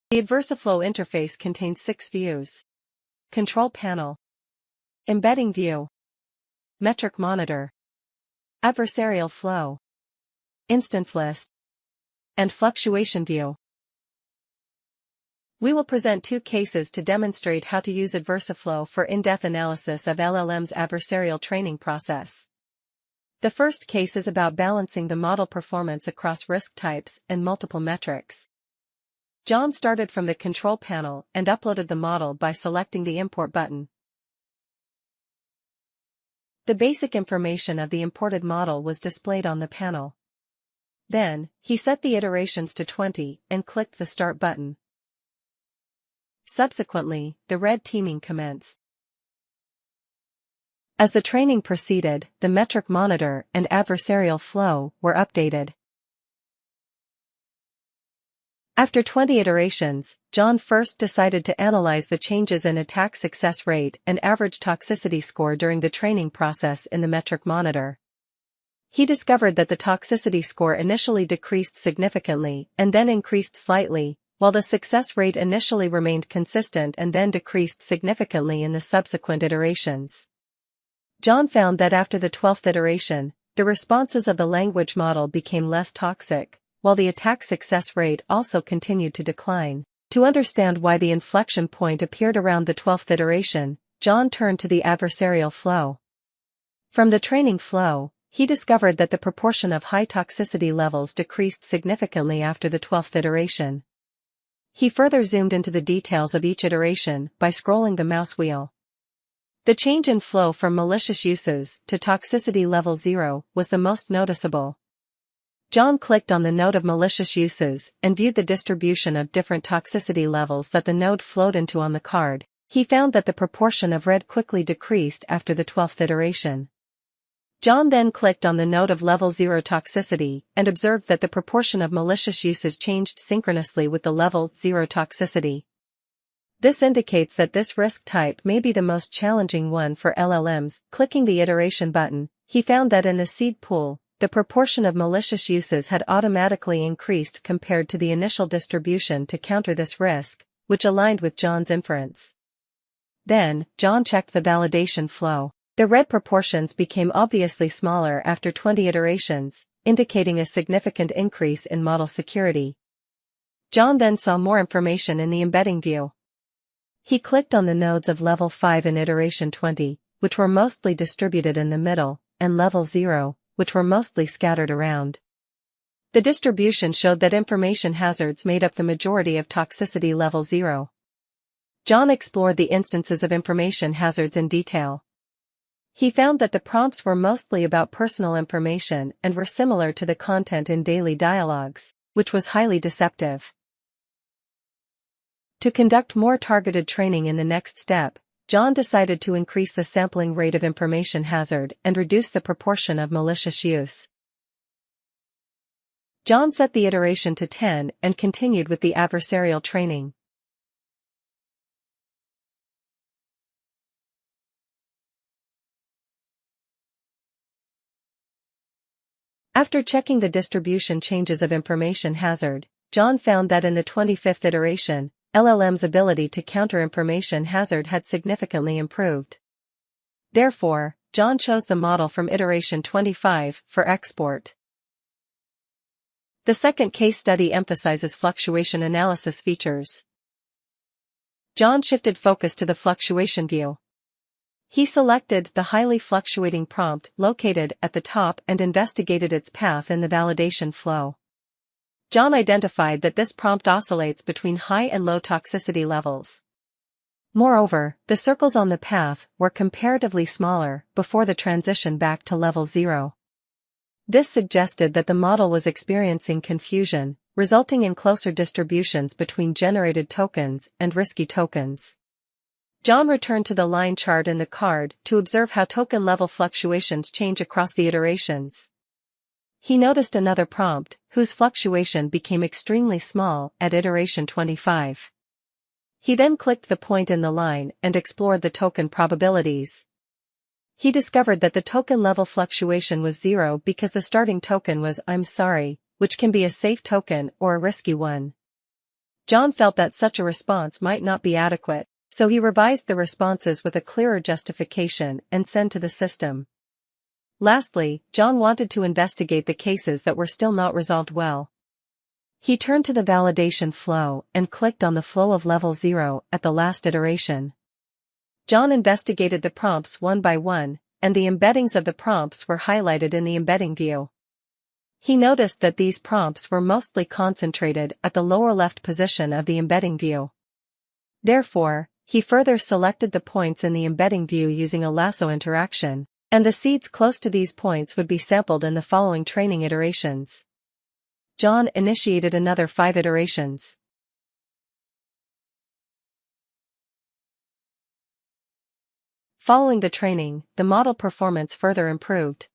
The AdversaFlow interface contains 6 views: Control Panel, Embedding View, Metric Monitor, Adversarial Flow, Instance List, and Fluctuation View. We will present 2 cases to demonstrate how to use AdversaFlow for in-depth analysis of LLM's adversarial training process. The first case is about balancing the model performance across risk types and multiple metrics. John started from the control panel and uploaded the model by selecting the Import button. The basic information of the imported model was displayed on the panel. Then, he set the iterations to 20 and clicked the Start button. Subsequently, the red teaming commenced. As the training proceeded, the metric monitor and adversarial flow were updated. After 20 iterations, John first decided to analyze the changes in attack success rate and average toxicity score during the training process in the metric monitor. He discovered that the toxicity score initially decreased significantly and then increased slightly, while the success rate initially remained consistent and then decreased significantly in the subsequent iterations. John found that after the 12th iteration, the responses of the language model became less toxic, while the attack success rate also continued to decline. To understand why the inflection point appeared around the 12th iteration, John turned to the adversarial flow. From the training flow, he discovered that the proportion of high toxicity levels decreased significantly after the 12th iteration. He further zoomed into the details of each iteration by scrolling the mouse wheel. The change in flow from malicious uses to toxicity level 0 was the most noticeable. John clicked on the node of malicious uses and viewed the distribution of different toxicity levels that the node flowed into on the card. He found that the proportion of red quickly decreased after the 12th iteration. John then clicked on the node of level 0 toxicity and observed that the proportion of malicious uses changed synchronously with the level 0 toxicity. This indicates that this risk type may be the most challenging one for LLMs. Clicking the iteration button, he found that in the seed pool, the proportion of malicious uses had automatically increased compared to the initial distribution to counter this risk, which aligned with John's inference. Then, John checked the validation flow. The red proportions became obviously smaller after 20 iterations, indicating a significant increase in model security. John then saw more information in the embedding view. He clicked on the nodes of level 5 in iteration 20, which were mostly distributed in the middle, and level 0, which were mostly scattered around. The distribution showed that information hazards made up the majority of toxicity level 0. John explored the instances of information hazards in detail. He found that the prompts were mostly about personal information and were similar to the content in daily dialogues, which was highly deceptive. To conduct more targeted training in the next step, John decided to increase the sampling rate of information hazard and reduce the proportion of malicious use. John set the iteration to 10 and continued with the adversarial training. After checking the distribution changes of information hazard, John found that in the 25th iteration, LLM's ability to counter information hazard had significantly improved. Therefore, John chose the model from iteration 25 for export. The second case study emphasizes fluctuation analysis features. John shifted focus to the fluctuation view. He selected the highly fluctuating prompt located at the top and investigated its path in the validation flow. John identified that this prompt oscillates between high and low toxicity levels. Moreover, the circles on the path were comparatively smaller before the transition back to level 0. This suggested that the model was experiencing confusion, resulting in closer distributions between generated tokens and risky tokens. John returned to the line chart in the card to observe how token-level fluctuations change across the iterations. He noticed another prompt, whose fluctuation became extremely small at iteration 25. He then clicked the point in the line and explored the token probabilities. He discovered that the token-level fluctuation was 0 because the starting token was "I'm sorry," which can be a safe token or a risky one. John felt that such a response might not be adequate, so he revised the responses with a clearer justification and sent to the system. Lastly, John wanted to investigate the cases that were still not resolved well. He turned to the validation flow and clicked on the flow of level 0 at the last iteration. John investigated the prompts one by one, and the embeddings of the prompts were highlighted in the embedding view. He noticed that these prompts were mostly concentrated at the lower left position of the embedding view. Therefore, he further selected the points in the embedding view using a lasso interaction, and the seeds close to these points would be sampled in the following training iterations. John initiated another 5 iterations. Following the training, the model performance further improved.